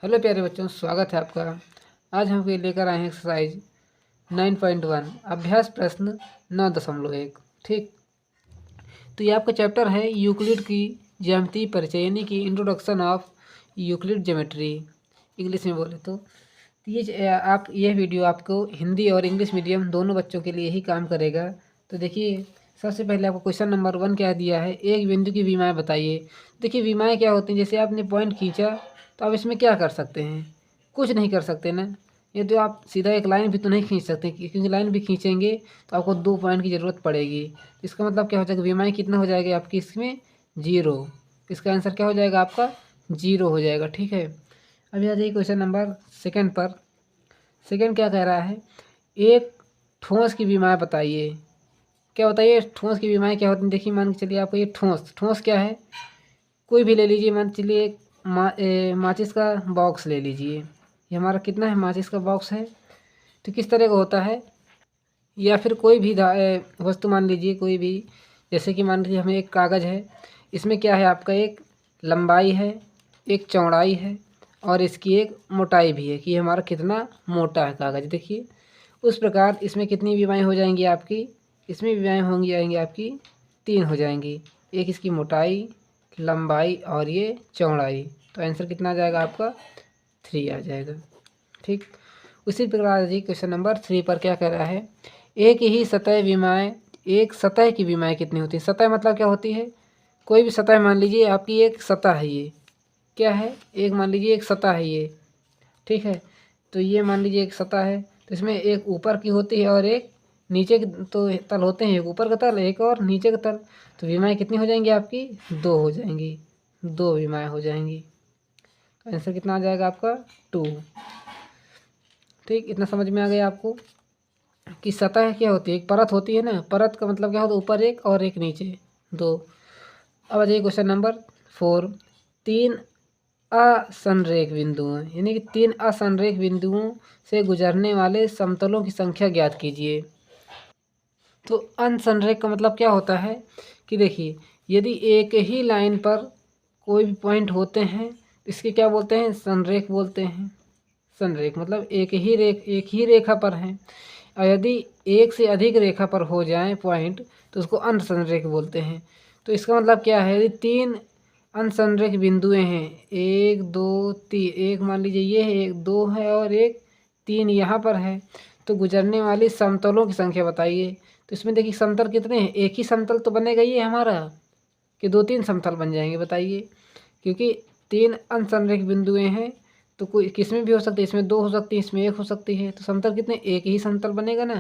Hello प्यारे बच्चों, स्वागत है आपका। आज हम लेकर आए हैं एक्सरसाइज 9.1 अभ्यास प्रश्न 9.1। ठीक, तो ये आपका चैप्टर है यूक्लिड की ज्यामितीय परिचय, यानी कि introduction of Euclid geometry English में बोले तो। यह वीडियो आपको हिंदी और इंग्लिश मीडियम दोनों बच्चों के लिए ही काम करेगा। तो देखिए, सबसे पहले आपको क्वेश्चन नंबर 1 क्या दिया है, एक बिंदु की विमाएँ बताइए। देखिए, विमाएँ क्या होती हैं, जैसे आपने पॉइंट खींचा तो आप इसमें क्या कर सकते हैं, कुछ नहीं कर सकते ना। ये तो आप सीधा एक लाइन भी तो नहीं खींच सकते, क्योंकि लाइन भी खींचेंगे तो आपको 2 पॉइंट की ज़रूरत पड़ेगी। इसका मतलब क्या हो जाएगा, विमाएँ कितना हो जाएगा आपकी इसमें 0। इसका आंसर क्या हो जाएगा आपका 0 हो जाएगा। ठीक है, अभी आ जाइए क्वेश्चन नंबर 2 पर। सेकंड क्या कह रहा है, एक ठोस की विमाएँ बताइए। क्या बताइए, ठोस की विमाएँ क्या होती हैं। देखिए, मान के चलिए आपको ये ठोस क्या है, कोई भी ले लीजिए। मान चलिए एक माचिस का बॉक्स ले लीजिए। ये हमारा कितना है, माचिस का बॉक्स है। तो किस तरह का होता है, या फिर कोई भी वस्तु मान लीजिए, कोई भी, जैसे कि मान लीजिए हमें एक कागज़ है। इसमें क्या है आपका, एक लंबाई है, एक चौड़ाई है और इसकी एक मोटाई भी है कि हमारा कितना मोटा है कागज़। देखिए, उस प्रकार इसमें कितनी विमाएँ हो जाएंगी आपकी, इसमें विमाएँ होंगी आएंगी आपकी 3 हो जाएंगी। एक इसकी मोटाई, लंबाई और ये चौड़ाई। तो आंसर कितना आ जाएगा आपका 3 आ जाएगा। ठीक, उसी प्रकार जी क्वेश्चन नंबर 3 पर क्या कह रहा है, एक ही सतह विमाएँ, एक सतह की विमाएँ कितनी होती है। सतह मतलब क्या होती है, कोई भी सतह मान लीजिए आपकी एक सतह है, ये क्या है, एक मान लीजिए एक सतह है ये। ठीक है, तो ये मान लीजिए एक सतह है, तो इसमें एक ऊपर की होती है और एक नीचे के तो तल होते हैं, एक ऊपर का तल एक और नीचे का तल। तो विमाएँ कितनी हो जाएंगी आपकी 2 हो जाएंगी, 2 विमाएँ हो जाएंगी। आंसर कितना आ जाएगा आपका 2। ठीक, इतना समझ में आ गया आपको कि सतह क्या होती है, एक परत होती है ना। परत का मतलब क्या होता है, ऊपर एक और एक नीचे 2। अब आ जाइए क्वेश्चन नंबर 4, 3 असंरेख बिंदुओं, यानी कि 3 असंरेख बिंदुओं से गुजरने वाले समतलों की संख्या ज्ञात कीजिए। तो असंरेख का मतलब क्या होता है कि देखिए, यदि एक ही लाइन पर कोई भी पॉइंट होते हैं, इसके क्या बोलते हैं, संरेख बोलते हैं। संरेख मतलब एक ही रेखा पर हैं, और यदि एक से अधिक रेखा पर हो जाएं पॉइंट तो उसको अनसंरेख बोलते हैं। तो इसका मतलब क्या है, यदि 3 अनसंरेख बिंदुएं हैं, 1 2 3, एक मान लीजिए ये है, एक 2 है और एक 3 यहाँ पर है, तो गुजरने वाली समतलों की संख्या बताइए। तो इसमें देखिए समतल कितने हैं, एक ही समतल तो बनेगा ये हमारा, कि 2-3 समतल बन जाएंगे बताइए। क्योंकि 3 अनसंरेख बिंदुएं हैं, तो कोई किसमें भी हो सकती है, इसमें 2 हो सकती है, इसमें 1 हो सकती है। तो समतल कितने, एक ही समतल बनेगा ना।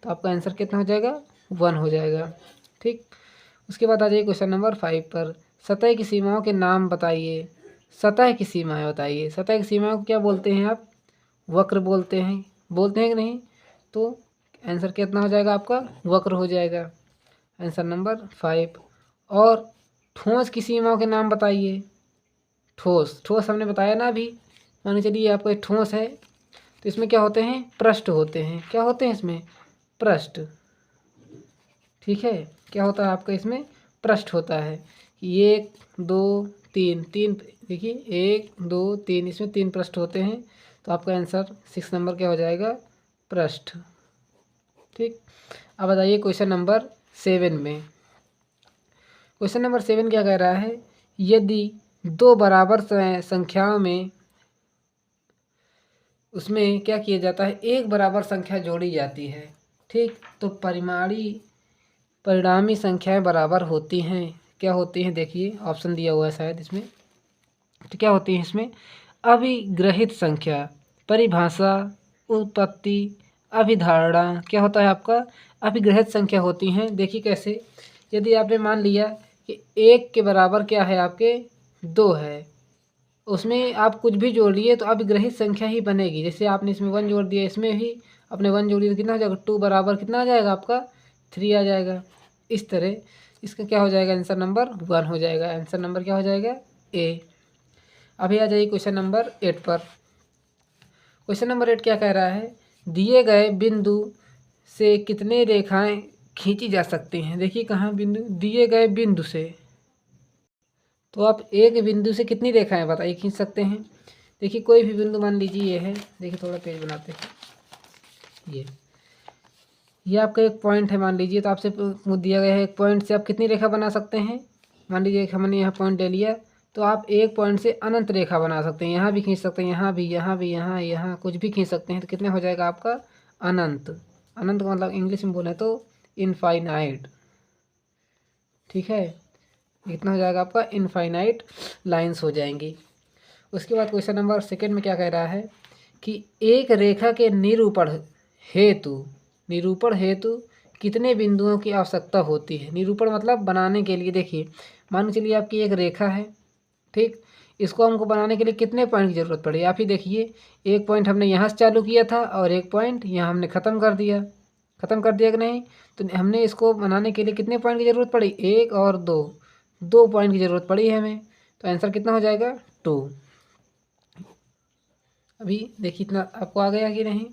तो आपका आंसर कितना हो जाएगा 1 हो जाएगा। ठीक, उसके बाद आ जाइए क्वेश्चन नंबर 5 पर, सतह की सीमाओं के नाम बताइए। सतह की सीमाएं बताइए। सतह की सीमाओं को क्या बोलते हैं आप, वक्र बोलते हैं, कि नहीं। तो आंसर कितना हो जाएगा आपका वक्र हो जाएगा, आंसर नंबर 5। और ठोस की सीमाओं के नाम बताइए। ठोस हमने बताया ना अभी। मान के चलिए आपका एक ठोस है, तो इसमें क्या होते हैं, पृष्ठ होते हैं। क्या होते हैं इसमें, पृष्ठ। ठीक है, क्या होता है आपका इसमें पृष्ठ होता है। 1 2 3, देखिए 1 2 3, इसमें 3 पृष्ठ होते हैं। तो आपका आंसर 6 नंबर क्या हो जाएगा, पृष्ठ। ठीक, अब बताइए क्वेश्चन नंबर 7 में। क्वेश्चन नंबर 7 क्या कह रहा है, यदि 2 बराबर संख्याओं में उसमें क्या किया जाता है, एक बराबर संख्या जोड़ी जाती है। ठीक, तो परिणामी संख्याएं बराबर होती हैं। क्या होती हैं, देखिए ऑप्शन दिया हुआ है शायद इसमें। तो क्या होती है इसमें, अभिग्रहित संख्या, परिभाषा, उत्पत्ति, अभिधारणा। क्या होता है आपका अभिग्रहित संख्या होती हैं। देखिए कैसे, यदि आपने मान लिया कि 1 के बराबर क्या है आपके 2 है, उसमें आप कुछ भी जोड़ लिए तो अभिग्रहित संख्या ही बनेगी। जैसे आपने इसमें 1 जोड़ दिया, इसमें भी अपने 1 जोड़ दिया, तो कितना हो जाएगा 2 बराबर कितना आ जाएगा आपका 3 आ जाएगा। इस तरह इसका क्या हो जाएगा, आंसर नंबर 1 हो जाएगा। आंसर नंबर क्या हो जाएगा ए। अभी आ जाइए क्वेश्चन नंबर 8 पर। क्वेश्चन नंबर 8 क्या कह रहा है, दिए गए बिंदु से कितने रेखाएं खींची जा सकती हैं। देखिए कहाँ बिंदु, दिए गए बिंदु से, तो आप एक बिंदु से कितनी रेखाएं बताइए खींच सकते हैं। देखिए कोई भी बिंदु मान लीजिए ये है, देखिए थोड़ा पेज बनाते हैं। ये आपका एक पॉइंट है मान लीजिए, तो आपसे दिया गया है एक पॉइंट से आप कितनी रेखा बना सकते हैं। मान लीजिए हमने यहाँ पॉइंट ले लिया, तो आप एक पॉइंट से अनंत रेखा बना सकते हैं। यहाँ भी खींच सकते हैं, यहाँ भी, यहाँ भी, यहाँ कुछ भी खींच सकते हैं। तो कितने हो जाएगा आपका अनंत। अनंत का मतलब इंग्लिश में बोले तो इनफाइनाइट। ठीक है, इतना हो जाएगा आपका इनफाइनाइट लाइन्स हो जाएंगी। उसके बाद क्वेश्चन नंबर सेकेंड में क्या कह रहा है कि एक रेखा के निरूपण हेतु कितने बिंदुओं की आवश्यकता होती है। निरूपण मतलब बनाने के लिए। देखिए मान के चलिए आपकी एक रेखा है, ठीक, इसको हमको बनाने के लिए कितने पॉइंट की ज़रूरत पड़ी। आप ही देखिए, एक पॉइंट हमने यहाँ से चालू किया था और एक पॉइंट यहाँ हमने ख़त्म कर दिया कि नहीं। तो हमने इसको बनाने के लिए कितने पॉइंट की ज़रूरत पड़ी, एक और दो पॉइंट की ज़रूरत पड़ी है हमें। तो आंसर कितना हो जाएगा 2। अभी देखिए इतना आपको आ गया कि नहीं।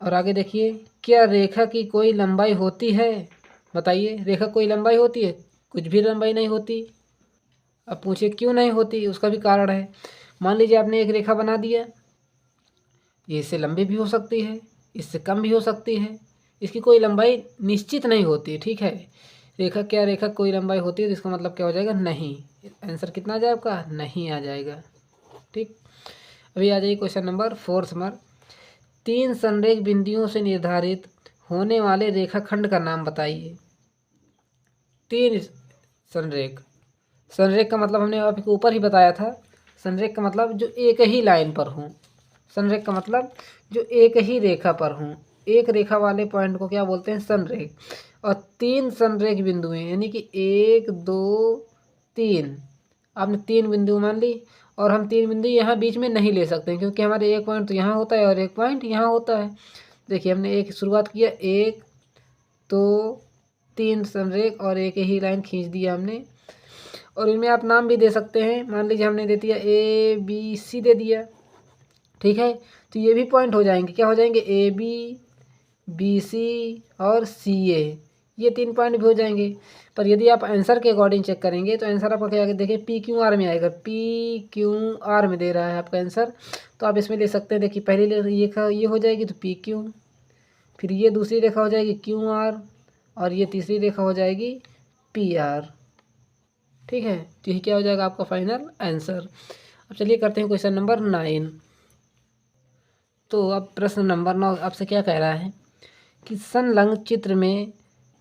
और आगे देखिए, क्या रेखा की कोई लंबाई होती है। बताइए, रेखा कोई लंबाई होती है? कुछ भी लंबाई नहीं होती। अब पूछिए क्यों नहीं होती, उसका भी कारण है। मान लीजिए आपने एक रेखा बना दिया, ये इससे लंबी भी हो सकती है, इससे कम भी हो सकती है, इसकी कोई लंबाई निश्चित नहीं होती। ठीक है, रेखा कोई लंबाई होती है, तो इसका मतलब क्या हो जाएगा, नहीं। आंसर कितना आ जाएगा आपका, नहीं आ जाएगा। ठीक, अभी आ जाइए क्वेश्चन नंबर 4 पर। 3 संरेख बिंदुओं से निर्धारित होने वाले रेखाखंड का नाम बताइए। 3 संरेख का मतलब हमने आपको ऊपर ही बताया था। संरेख का मतलब जो एक ही लाइन पर हों। संरेख का मतलब जो एक ही रेखा पर हों। एक रेखा वाले पॉइंट को क्या बोलते हैं, संरेख। और 3 संरेख बिंदु हैं, यानी कि 1 2 3। आपने 3 बिंदु मान ली, और हम 3 बिंदु यहाँ बीच में नहीं ले सकते हैं, क्योंकि हमारे एक पॉइंट तो यहाँ होता है और एक पॉइंट यहाँ होता है। देखिए हमने एक शुरुआत किया, 1 2 3 संरेख और एक ही लाइन खींच दिया हमने। और इनमें आप नाम भी दे सकते हैं। मान लीजिए हमने दे दिया ABC दे दिया, ठीक है। तो ये भी पॉइंट हो जाएंगे, क्या हो जाएंगे, AB BC और CA, ये 3 पॉइंट भी हो जाएंगे। पर यदि आप आंसर के अकॉर्डिंग चेक करेंगे तो आंसर आपका क्या देखिए PQR में आएगा। PQR में दे रहा है आपका आंसर, तो आप इसमें ले सकते हैं। देखिए पहली ये हो जाएगी तो PQ, फिर ये दूसरी रेखा हो जाएगी QR, और ये तीसरी रेखा हो जाएगी PR। ठीक है, तो ये क्या हो जाएगा आपका फाइनल आंसर। अब चलिए करते हैं क्वेश्चन नंबर 9। तो अब प्रश्न नंबर 9 आपसे क्या कह रहा है कि संलग्न चित्र में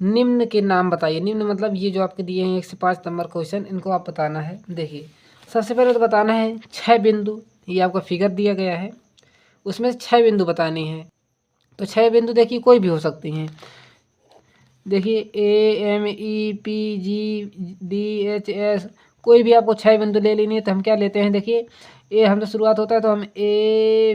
निम्न के नाम बताइए। निम्न मतलब ये जो आपके दिए हैं 1 से 5 नंबर क्वेश्चन, इनको आप बताना है। देखिए सबसे पहले तो बताना है 6 बिंदु, ये आपका फिगर दिया गया है, उसमें 6 बिंदु बतानी है। तो 6 बिंदु देखिए कोई भी हो सकती हैं। देखिए AMEPGDHS, कोई भी आपको 6 बिंदु ले लेनी है। तो हम क्या लेते हैं, देखिए ए हमसे शुरुआत होता है, तो हम ABCDE,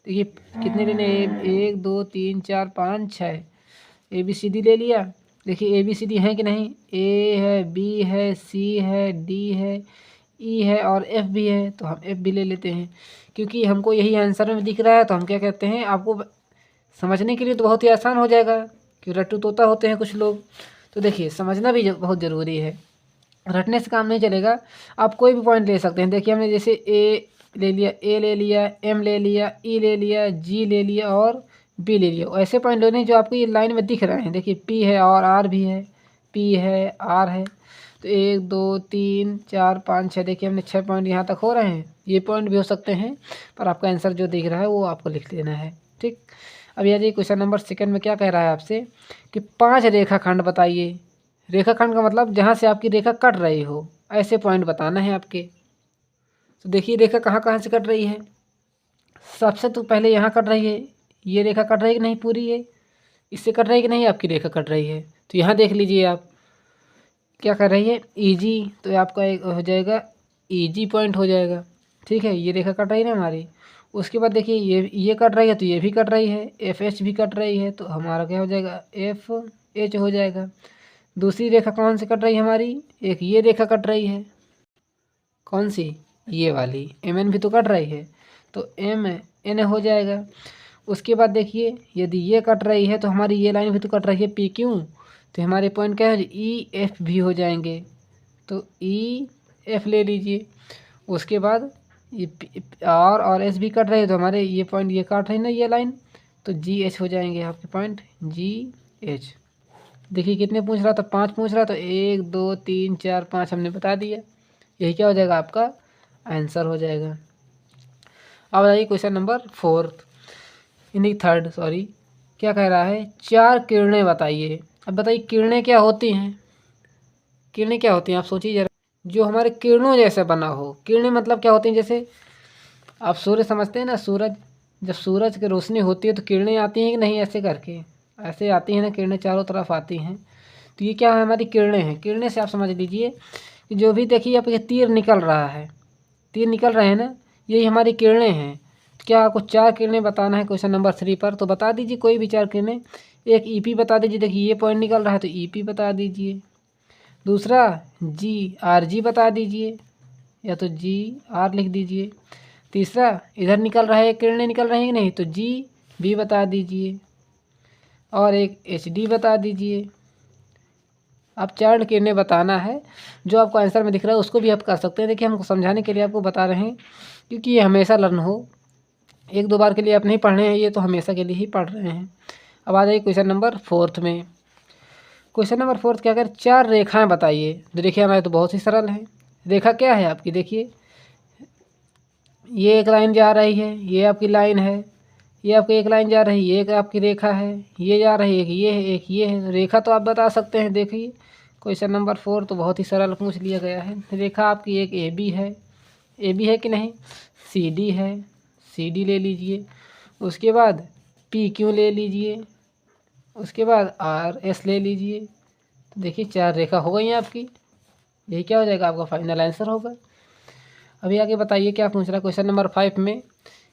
देखिए कितने लेने, 1 2 3 4 5 6, ABCD ले लिया। देखिए ABCD है कि नहीं, A है, B है, C है, D है, E है और F भी है। तो हम F भी ले लेते हैं, क्योंकि हमको यही आंसर में दिख रहा है। तो हम क्या कहते हैं, आपको समझने के लिए तो बहुत ही आसान हो जाएगा, कि रट्टू तोता होते हैं कुछ लोग। तो देखिए समझना भी बहुत ज़रूरी है, रटने से काम नहीं चलेगा। आप कोई भी पॉइंट ले सकते हैं। देखिए हमने जैसे A ले लिया, M ले लिया, E ले लिया, G ले लिया और B ले लिया। ऐसे पॉइंट लेने जो आपको ये लाइन में दिख रहे हैं। देखिए P है और R भी है, P है R है। तो 1 2 3 4 5 6, देखिए हमने 6 पॉइंट यहाँ तक हो रहे हैं। ये पॉइंट भी हो सकते हैं, पर आपका आंसर जो दिख रहा है वो आपको लिख लेना है। ठीक, अब यह देखिए क्वेश्चन नंबर 2 में क्या कह रहा है आपसे कि 5 रेखाखंड बताइए। रेखाखंड का मतलब जहाँ से आपकी रेखा कट रही हो, ऐसे पॉइंट बताना है आपके। तो देखिए रेखा कहाँ कहाँ से कट रही है। सबसे तो पहले यहाँ कट रही है, ये रेखा कट रही है कि नहीं, पूरी है, इससे कट रही है कि नहीं, आपकी रेखा कट रही है। तो यहाँ देख लीजिए आप क्या कर रही है, EG, तो आपका एक हो जाएगा EG पॉइंट हो जाएगा। ठीक है, ये रेखा कट रही है ना हमारी। उसके बाद देखिए ये कट रही है, तो ये भी कट रही है, FH भी कट रही है, तो हमारा क्या हो जाएगा, FH हो जाएगा। दूसरी रेखा कौन सी कट रही है हमारी, एक ये रेखा कट रही है, कौन सी, ये वाली, MN भी तो कट रही है, तो MN हो जाएगा। उसके बाद देखिए यदि ये कट रही है तो हमारी ये लाइन भी तो कट रही है, PQ, तो हमारे पॉइंट क्या है, EF भी हो जाएंगे। तो एफ ले लीजिए। उसके बाद ये आर और एस भी कट रहे हैं तो हमारे ये पॉइंट ये काट रहे हैं ना ये लाइन, तो जी एच हो जाएंगे आपके पॉइंट जी एच। देखिए कितने पूछ रहा था, 5 पूछ रहा, तो 1 2 3 4 5 हमने बता दिया। यही क्या हो जाएगा आपका आंसर हो जाएगा। अब बताइए क्वेश्चन नंबर 4 यानी 3 सॉरी, क्या कह रहा है 4 किरणें बताइए। अब बताइए किरणें क्या होती हैं, किरणें क्या होती हैं आप सोचिए जरा। जो हमारे किरणों जैसे बना हो, किरणें मतलब क्या होती हैं, जैसे आप सूर्य समझते हैं ना, सूरज, जब सूरज की रोशनी होती है तो किरणें आती हैं कि नहीं, ऐसे करके ऐसे आती हैं ना, किरणें चारों तरफ आती हैं। तो ये क्या है हमारी किरणें हैं। किरणें से आप समझ लीजिए कि जो भी देखिए आप ये तीर निकल रहा है, तीर निकल रहे हैं ना, यही हमारी किरणें हैं। तो क्या आपको 4 किरणें बताना है क्वेश्चन नंबर 3 पर, तो बता दीजिए कोई भी 4 किरणें। एक ईपी बता दीजिए, देखिए ये पॉइंट निकल रहा है तो ईपी बता दीजिए। दूसरा जी आर जी बता दीजिए, या तो जी आर लिख दीजिए। तीसरा इधर निकल रहा है, किरणें निकल रही हैं कि नहीं, तो जी बी बता दीजिए। और एक एच डी बता दीजिए। आप 4 किरणें बताना है, जो आपको आंसर में दिख रहा है उसको भी आप कर सकते हैं। देखिए हमको समझाने के लिए आपको बता रहे हैं, क्योंकि ये हमेशा लर्न हो, 1-2 बार के लिए आप नहीं पढ़ रहे हैं, ये तो हमेशा के लिए ही पढ़ रहे हैं। अब आ जाइए क्वेश्चन नंबर 4 में। क्वेश्चन नंबर 4 क्या कर 4 रेखाएं बताइए। तो देखिए हमारे तो बहुत ही सरल है। रेखा क्या है आपकी, देखिए ये एक लाइन जा रही है, ये आपकी लाइन है, ये आपकी एक लाइन जा रही है, ये एक आपकी रेखा है, ये जा रही है, एक ये है, एक ये है। रेखा तो आप बता सकते हैं। देखिए क्वेश्चन नंबर 4 तो बहुत ही सरल पूछ लिया गया है। रेखा आपकी एक ए बी है, ए बी है कि नहीं, सी डी है, सी डी ले लीजिए। उसके बाद पी क्यू ले लीजिए, उसके बाद आर एस ले लीजिए। तो देखिए 4 रेखा हो गई हैं आपकी। यही क्या हो जाएगा आपका फाइनल आंसर होगा। अभी आगे बताइए क्या पूछ रहा है क्वेश्चन नंबर 5 में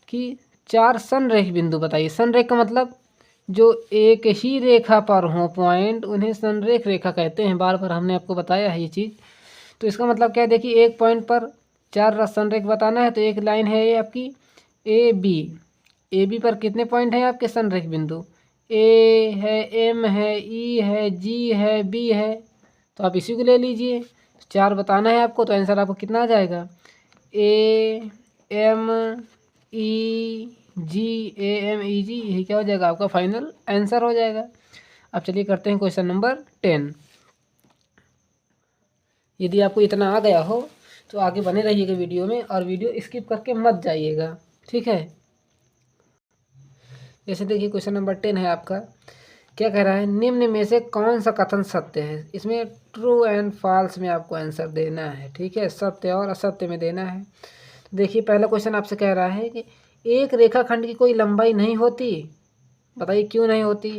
कि 4 संरेख बिंदु बताइए। संरेख का मतलब जो एक ही रेखा पर हो पॉइंट, उन्हें संरेख रेखा कहते हैं। बार बार हमने आपको बताया है ये चीज़। तो इसका मतलब क्या है, देखिए एक पॉइंट पर 4 संरेख बताना है, तो एक लाइन है ये आपकी ए बी। ए बी पर कितने पॉइंट हैं आपके संरेख बिंदु, ए है, एम है, ई है, जी है, बी है। तो आप इसी को ले लीजिए। 4 बताना है आपको, तो आंसर आपको कितना आ जाएगा, A M E ji, A M E जी। यही क्या हो जाएगा आपका फाइनल आंसर हो जाएगा। अब चलिए करते हैं क्वेश्चन नंबर 10। यदि आपको इतना आ गया हो तो आगे बने रहिएगा वीडियो में, और वीडियो स्किप करके मत जाइएगा, ठीक है। जैसे देखिए क्वेश्चन नंबर 10 है आपका, क्या कह रहा है निम्न में से कौन सा कथन सत्य है। इसमें ट्रू एंड फॉल्स में आपको आंसर देना है, ठीक है, सत्य और असत्य में देना है। देखिए पहला क्वेश्चन आपसे कह रहा है कि एक रेखाखंड की कोई लंबाई नहीं होती। बताइए क्यों नहीं होती,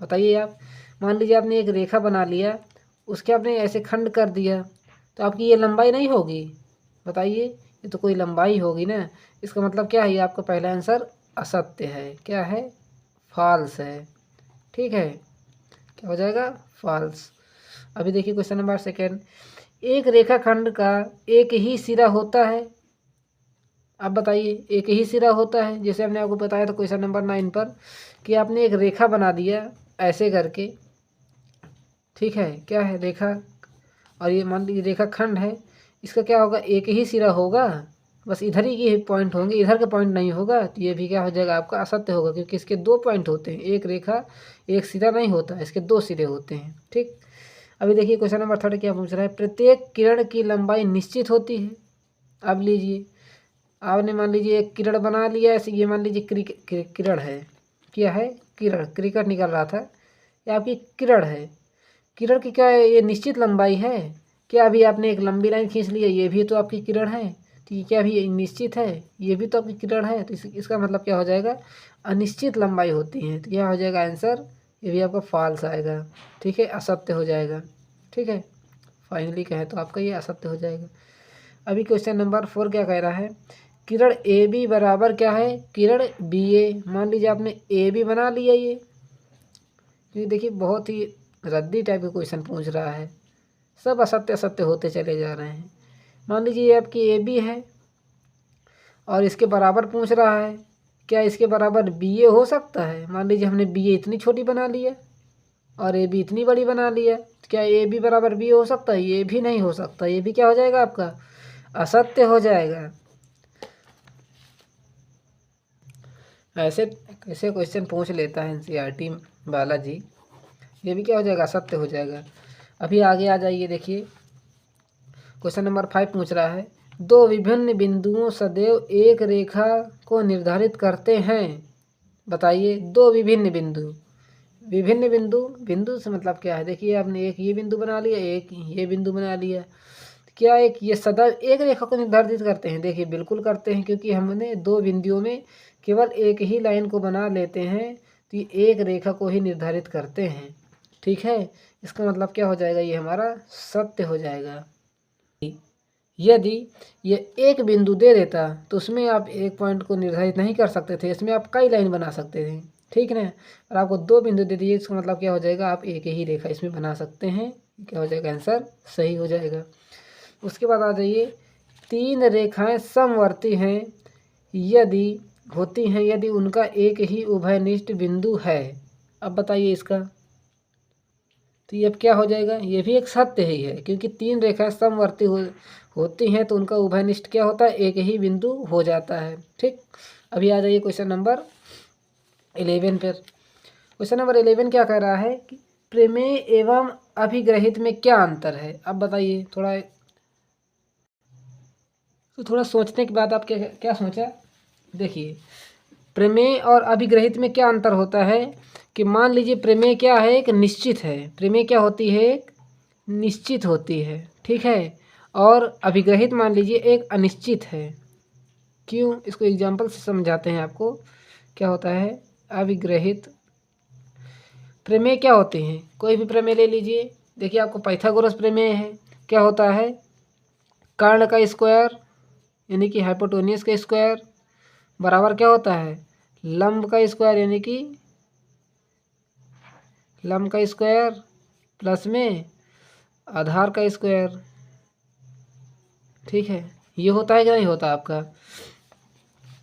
बताइए आप। मान लीजिए आपने एक रेखा बना लिया, उसके आपने ऐसे खंड कर दिया, तो आपकी ये लंबाई नहीं होगी। बताइए, ये तो कोई लंबाई होगी ना। इसका मतलब क्या है, ये आपका पहला आंसर असत्य है। क्या है, फॉल्स है, ठीक है। क्या हो जाएगा, फॉल्स। अभी देखिए क्वेश्चन नंबर 2, एक रेखाखंड का एक ही सिरा होता है। आप बताइए, एक ही सिरा होता है। जैसे हमने आपको बताया था क्वेश्चन नंबर 9 पर कि आपने एक रेखा बना दिया ऐसे करके, ठीक है, क्या है रेखा, और ये मान लीजिए रेखा खंड है। इसका क्या होगा, एक ही सिरा होगा, बस इधर ही के पॉइंट होंगे, इधर के पॉइंट नहीं होगा। तो ये भी क्या हो जाएगा आपका असत्य होगा, क्योंकि इसके 2 पॉइंट होते हैं। एक रेखा एक सिरा नहीं होता, इसके 2 सिरे होते हैं, ठीक। अभी देखिए क्वेश्चन नंबर 3 क्या पूछ रहा है, प्रत्येक किरण की लंबाई निश्चित होती है। अब लीजिए, आपने मान लीजिए एक किरण बना लिया ऐसे, ये मान लीजिए किरण है, क्या है, किरण, क्रिकेट निकल रहा था, ये आपकी किरण है। किरण की क्या है, ये निश्चित लंबाई है क्या। अभी आपने एक लंबी लाइन खींच ली है, ये भी तो आपकी किरण है, तो ये क्या भी निश्चित है, ये भी तो आपकी किरण है। तो इसका मतलब क्या हो जाएगा, अनिश्चित लंबाई होती है। तो क्या हो जाएगा आंसर, ये भी आपका फॉल्स आएगा, ठीक है, असत्य हो जाएगा, ठीक है। फाइनली कहें तो आपका ये असत्य हो जाएगा। अभी क्वेश्चन नंबर 4 क्या कह रहा है, किरण ए बी बराबर क्या है, किरण बी ए। मान लीजिए आपने ए बी बना लिया ये देखिए बहुत ही रद्दी टाइप का क्वेश्चन पूछ रहा है, सब असत्य असत्य होते चले जा रहे हैं। मान लीजिए ये आपकी ए बी है और इसके बराबर पूछ रहा है, क्या इसके बराबर बी ए हो सकता है। मान लीजिए हमने बी ए इतनी छोटी बना ली है, और ए बी इतनी बड़ी बना लिया। क्या ए बी बराबर बी हो सकता है? ये भी नहीं हो सकता। ये भी क्या हो जाएगा आपका? असत्य हो जाएगा। ऐसे कैसे क्वेश्चन पूछ लेता है एनसीईआरटी वाला जी। ये भी क्या हो जाएगा? असत्य हो जाएगा। अभी आगे आ जाइए, देखिए क्वेश्चन नंबर 5 पूछ रहा है, दो विभिन्न बिंदुओं सदैव एक रेखा को निर्धारित करते हैं। बताइए, दो विभिन्न बिंदु। विभिन्न बिंदु, बिंदु से मतलब क्या है? देखिए आपने एक ये बिंदु बना लिया, एक ये बिंदु बना लिया। क्या एक ये सदैव एक रेखा को निर्धारित करते हैं? देखिए बिल्कुल करते हैं, क्योंकि हमने दो बिंदुओं में केवल एक ही लाइन को बना लेते हैं तो ये एक रेखा को ही निर्धारित करते हैं। ठीक है, इसका मतलब क्या हो जाएगा? ये हमारा सत्य हो जाएगा। यदि ये एक बिंदु दे देता तो उसमें आप एक पॉइंट को निर्धारित नहीं कर सकते थे, इसमें आप कई लाइन बना सकते थे। ठीक है ना? और आपको दो बिंदु दे दिए, इसका मतलब क्या हो जाएगा? आप एक ही रेखा इसमें बना सकते हैं। क्या हो जाएगा? आंसर सही हो जाएगा। उसके बाद आ जाइए, तीन रेखाएं समवर्ती हैं यदि होती हैं यदि उनका एक ही उभयनिष्ठ बिंदु है। अब बताइए इसका, तो ये अब क्या हो जाएगा? ये भी एक सत्य ही है, क्योंकि तीन रेखाएं समवर्ती होती हैं तो उनका उभयनिष्ठ क्या होता है? एक ही बिंदु हो जाता है। ठीक, अभी आ जाइए क्वेश्चन नंबर 11 पर। क्वेश्चन नंबर 11 क्या कह रहा है कि प्रमेय एवं अभिग्रहित में क्या अंतर है? अब बताइए, थोड़ा सोचने के बाद आप क्या क्या सोचा? देखिए, प्रमेय और अभिग्रहित में क्या अंतर होता है कि मान लीजिए प्रमेय क्या है? एक निश्चित है। प्रमेय क्या होती है? एक निश्चित होती है। ठीक है, और अभिग्रहित मान लीजिए एक अनिश्चित है। क्यों? इसको एग्जाम्पल से समझाते हैं आपको। क्या होता है अभिग्रहित? प्रमेय क्या होते हैं? कोई भी प्रमेय ले लीजिए। देखिए आपको पाइथागोरस प्रमेय है। क्या होता है? कर्ण का स्क्वायर यानी कि हाइपोटेन्यूस का स्क्वायर बराबर क्या होता है? लंब का स्क्वायर यानी कि लंब का स्क्वायर प्लस में आधार का स्क्वायर। ठीक है, ये होता है कि नहीं होता आपका?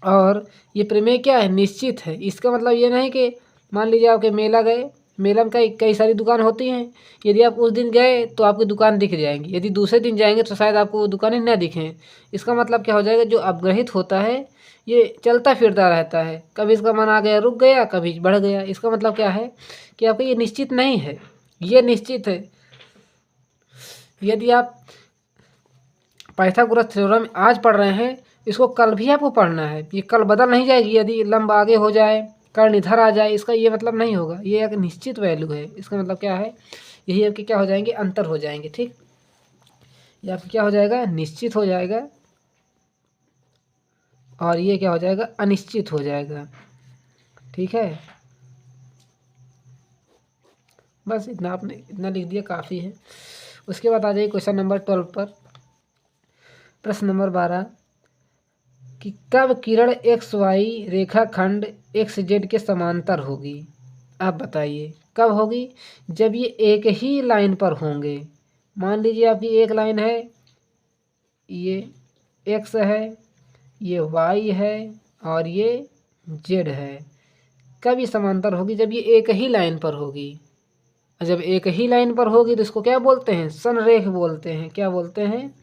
और ये प्रमेय क्या है? निश्चित है। इसका मतलब ये नहीं कि मान लीजिए आपके मेला गए, मेला में कई सारी दुकान होती हैं। यदि आप उस दिन गए तो आपकी दुकान दिख जाएंगी, यदि दूसरे दिन जाएंगे तो शायद आपको वो दुकानें न दिखें। इसका मतलब क्या हो जाएगा? जो अपग्रहित होता है ये चलता फिरता रहता है, कभी इसका मन आ गया रुक गया, कभी बढ़ गया। इसका मतलब क्या है कि आपका ये निश्चित नहीं है, ये निश्चित है। यदि आप पाइथागोरस थ्योरम आज पढ़ रहे हैं, इसको कल भी आपको पढ़ना है। ये कल बदल नहीं जाएगी। यदि लंब आगे हो जाए, कर्ण इधर आ जाए, इसका ये मतलब नहीं होगा। ये एक निश्चित वैल्यू है। इसका मतलब क्या है? यही आपके क्या हो जाएंगे? अंतर हो जाएंगे। ठीक, ये आपका क्या हो जाएगा? निश्चित हो जाएगा, और ये क्या हो जाएगा? अनिश्चित हो जाएगा। ठीक है, बस इतना आपने इतना लिख दिया काफ़ी है। उसके बाद आ जाइए क्वेश्चन नंबर 12 पर। प्रश्न नंबर 12 कि कब किरण एक्स वाई रेखाखंड एक्स जेड के समांतर होगी? आप बताइए कब होगी? जब ये एक ही लाइन पर होंगे। मान लीजिए आपकी एक लाइन है, ये एक्स है, ये वाई है और ये जेड है। कब ये समांतर होगी? जब ये एक ही लाइन पर होगी। जब एक ही लाइन पर होगी तो इसको क्या बोलते हैं? संरेख बोलते हैं। क्या बोलते हैं?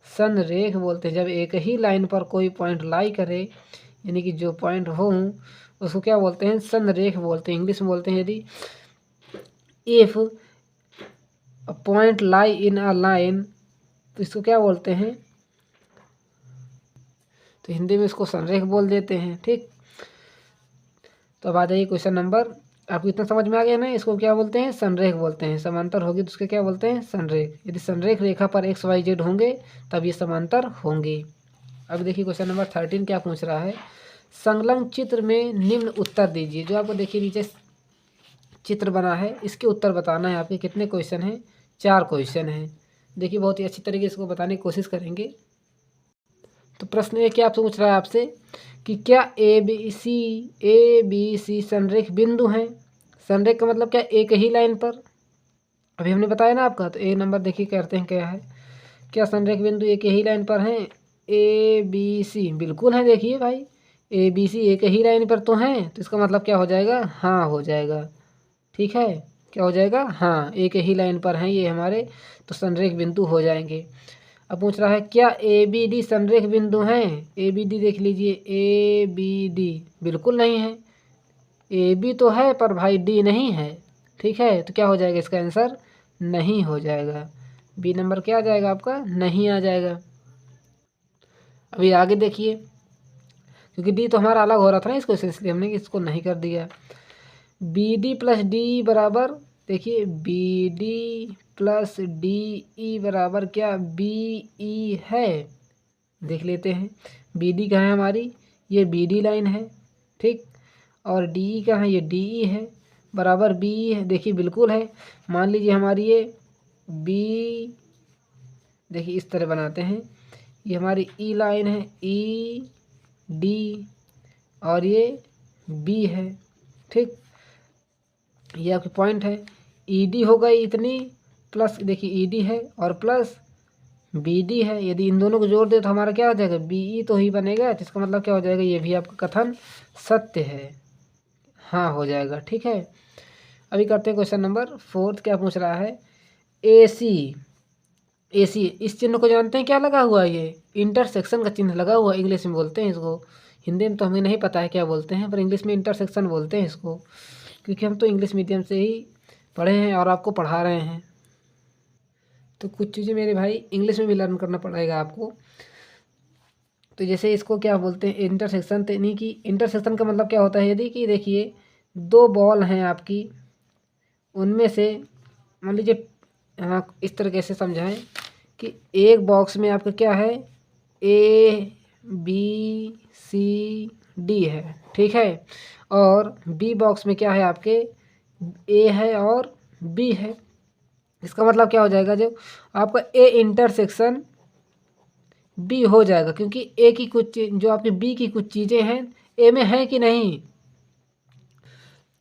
संरेख बोलते हैं। जब एक ही लाइन पर कोई पॉइंट लाई करे, यानी कि जो पॉइंट हो उसको क्या बोलते हैं? संरेख बोलते हैं। इंग्लिश में बोलते हैं यदि if a point lie in a line, तो इसको क्या बोलते हैं? तो हिंदी में इसको संरेख बोल देते हैं। ठीक, तो अब आ जाइए क्वेश्चन नंबर, आपको इतना समझ में आ गया ना? इसको क्या बोलते हैं? संरेख बोलते हैं। समांतर होगी तो उसके क्या बोलते हैं? संरेख। यदि संरेख रेखा पर एक्स वाई जेड होंगे तब ये समांतर होंगी। अब देखिए क्वेश्चन नंबर 13 क्या पूछ रहा है? संलग्न चित्र में निम्न उत्तर दीजिए। जो आपको देखिए नीचे चित्र बना है, इसके उत्तर बताना है। आपके कितने क्वेश्चन हैं? 4 क्वेश्चन हैं। देखिए बहुत ही अच्छी तरीके से इसको बताने की कोशिश करेंगे। तो प्रश्न ये क्या पूछ रहा है आपसे कि क्या ए बी सी संरेख बिंदु हैं? संरेख का मतलब क्या? एक ही लाइन पर। अभी हमने बताया ना आपका। तो ए नंबर देखिए करते हैं क्या है। क्या संरेख बिंदु एक ही लाइन पर हैं? ए बी सी बिल्कुल है। देखिए भाई, ABC एक ही लाइन पर तो हैं, तो इसका मतलब क्या हो जाएगा? हाँ हो जाएगा। ठीक है, क्या हो जाएगा, हाँ एक ही लाइन पर हैं ये हमारे, तो संरेख बिंदु हो जाएंगे। अब पूछ रहा है क्या ए बी डी संरेख बिंदु हैं? ए बी डी देख लीजिए, ए बी डी बिल्कुल नहीं है। ए बी तो है पर भाई डी नहीं है, ठीक है, तो क्या हो जाएगा इसका आंसर, नहीं हो जाएगा। बी नंबर क्या आ जाएगा आपका, नहीं आ जाएगा। अभी आगे देखिए, क्योंकि डी तो हमारा अलग हो रहा था ना इसको, इसलिए हमने इसको नहीं कर दिया। बी डी प्लस डी बराबर, देखिए B D plus D E बराबर क्या, बी ई है। देख लेते हैं बी डी कहाँ है हमारी, ये बी डी लाइन है, ठीक, और डी ई कहाँ है, ये डी ई है, बराबर बी ई है। देखिए बिल्कुल है। मान लीजिए हमारी ये बी, देखिए इस तरह बनाते हैं, ये हमारी ई लाइन है, ई डी, और ये बी है, ठीक, ये आपकी पॉइंट है। ई डी हो गई इतनी, प्लस देखिए ई डी है और प्लस बी डी है, यदि इन दोनों को जोड़ दे तो हमारा क्या हो जाएगा, बी ई तो ही बनेगा, जिसका मतलब क्या हो जाएगा, ये भी आपका कथन सत्य है, हाँ हो जाएगा, ठीक है। अभी करते हैं क्वेश्चन नंबर 4। क्या पूछ रहा है, ए सी, ए सी इस चिन्ह को जानते हैं क्या लगा हुआ है, ये इंटरसेक्शन का चिन्ह लगा हुआ है, इंग्लिश में बोलते हैं इसको, हिंदी में तो हमें नहीं पता है क्या बोलते हैं, पर इंग्लिश में इंटरसेक्शन बोलते हैं इसको, क्योंकि हम तो इंग्लिश मीडियम से ही पढ़े हैं और आपको पढ़ा रहे हैं, तो कुछ चीज़ें मेरे भाई इंग्लिश में भी लर्न करना पड़ेगा आपको। तो जैसे इसको क्या बोलते हैं, इंटरसेक्शन, तो यानी कि इंटरसेक्शन का मतलब क्या होता है, यदि कि देखिए दो बॉल हैं आपकी, उनमें से मान लीजिए, हाँ इस तरीके से समझाएं कि एक बॉक्स में आपका क्या है, ए बी सी डी है, ठीक है, और बी बॉक्स में क्या है आपके, ए है और बी है। इसका मतलब क्या हो जाएगा, जब आपका ए इंटरसेक्शन बी हो जाएगा, क्योंकि ए की कुछ जो आपकी बी की कुछ चीज़ें हैं ए में है कि नहीं,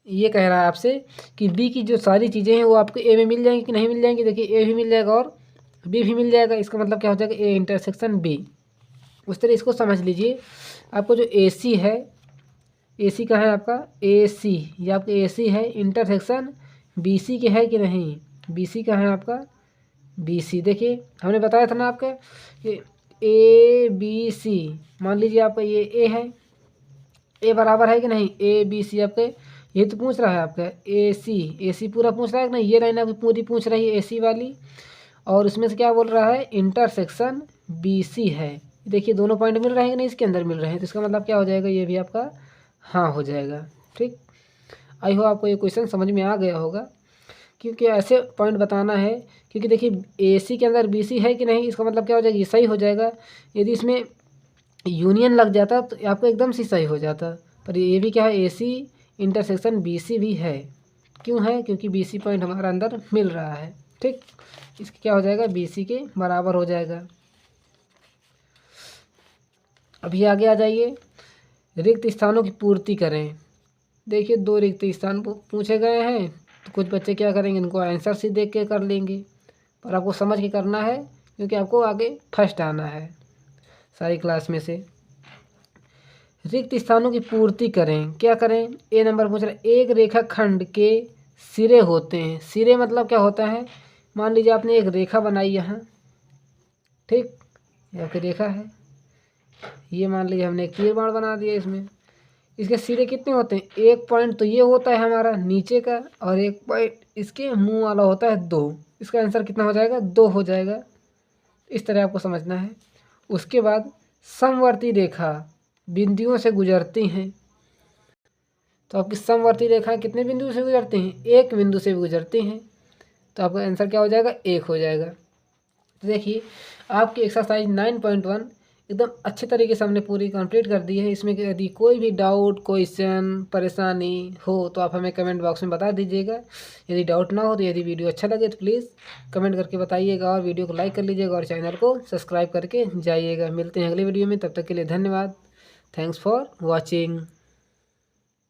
ये कह रहा है आपसे कि बी की जो सारी चीज़ें हैं वो आपको ए में मिल जाएंगी कि नहीं मिल जाएंगी। देखिए ए भी मिल जाएगा और बी भी मिल जाएगा, इसका मतलब क्या हो जाएगा, ए इंटरसेक्शन बी। उस तरह इसको समझ लीजिए, आपको जो ए सी है, ए सी का है आपका, ए सी ये आपका ए सी है, इंटरसेक्शन बी सी के है कि नहीं, बी सी का है आपका, बी सी। देखिए हमने बताया था ना आपका कि ए बी सी, मान लीजिए आपका ये ए है, ए बराबर है कि नहीं, ए बी सी आपके, ये तो पूछ रहा है आपका ए सी पूरा पूछ रहा है कि नहीं, ये लाइन आपकी पूरी पूछ रही है ए सी वाली, और उसमें से क्या बोल रहा है, इंटरसेक्शन बी सी है। देखिए दोनों पॉइंट मिल रहे हैं कि नहीं, इसके अंदर मिल रहे हैं, तो इसका मतलब क्या हो जाएगा, ये भी आपका हाँ हो जाएगा, ठीक। आई हो आपको ये क्वेश्चन समझ में आ गया होगा, क्योंकि ऐसे पॉइंट बताना है, क्योंकि देखिए ए सी के अंदर बी सी है कि नहीं, इसका मतलब क्या हो जाएगा, ये सही हो जाएगा। यदि इसमें यूनियन लग जाता तो आपको एकदम से सही हो जाता, पर ये भी क्या है, ए सी इंटरसेक्शन बी सी भी है, क्यों है, क्योंकि बी सी पॉइंट हमारा अंदर मिल रहा है, ठीक, इसका क्या हो जाएगा, बी सी के बराबर हो जाएगा। अभी आगे आ जाइए, रिक्त स्थानों की पूर्ति करें। देखिए दो रिक्त स्थान पूछे गए हैं, तो कुछ बच्चे क्या करेंगे, इनको आंसर से देख के कर लेंगे, पर आपको समझ के करना है, क्योंकि आपको आगे फर्स्ट आना है सारी क्लास में से। रिक्त स्थानों की पूर्ति करें, क्या करें, ए नंबर पूछ रहा है, एक रेखाखंड के सिरे होते हैं, सिरे मतलब क्या होता है, मान लीजिए आपने एक रेखा बनाई यहाँ, ठीक, ये आपकी रेखा है, ये मान लीजिए हमने एक तीर बाण बना दिया इसमें, इसके सिरे कितने होते हैं, एक पॉइंट तो ये होता है हमारा नीचे का, और एक पॉइंट इसके मुंह वाला होता है 2, इसका आंसर कितना हो जाएगा, 2 हो जाएगा। इस तरह आपको समझना है। उसके बाद समवर्ती रेखा बिंदुओं से गुजरती हैं, तो आपकी समवर्ती रेखाएं कितने बिंदु से गुजरती हैं, एक बिंदु से गुजरती हैं, तो आपका आंसर क्या हो जाएगा, 1 हो जाएगा। तो देखिए आपकी एक्सरसाइज 9.1 एकदम अच्छे तरीके से हमने पूरी कंप्लीट कर दी है। इसमें यदि कोई भी डाउट, क्वेश्चन, परेशानी हो तो आप हमें कमेंट बॉक्स में बता दीजिएगा। यदि डाउट ना हो तो यदि वीडियो अच्छा लगे तो प्लीज़ कमेंट करके बताइएगा, और वीडियो को लाइक कर लीजिएगा और चैनल को सब्सक्राइब करके जाइएगा। मिलते हैं अगले वीडियो में, तब तक के लिए धन्यवाद। Thanks for watching.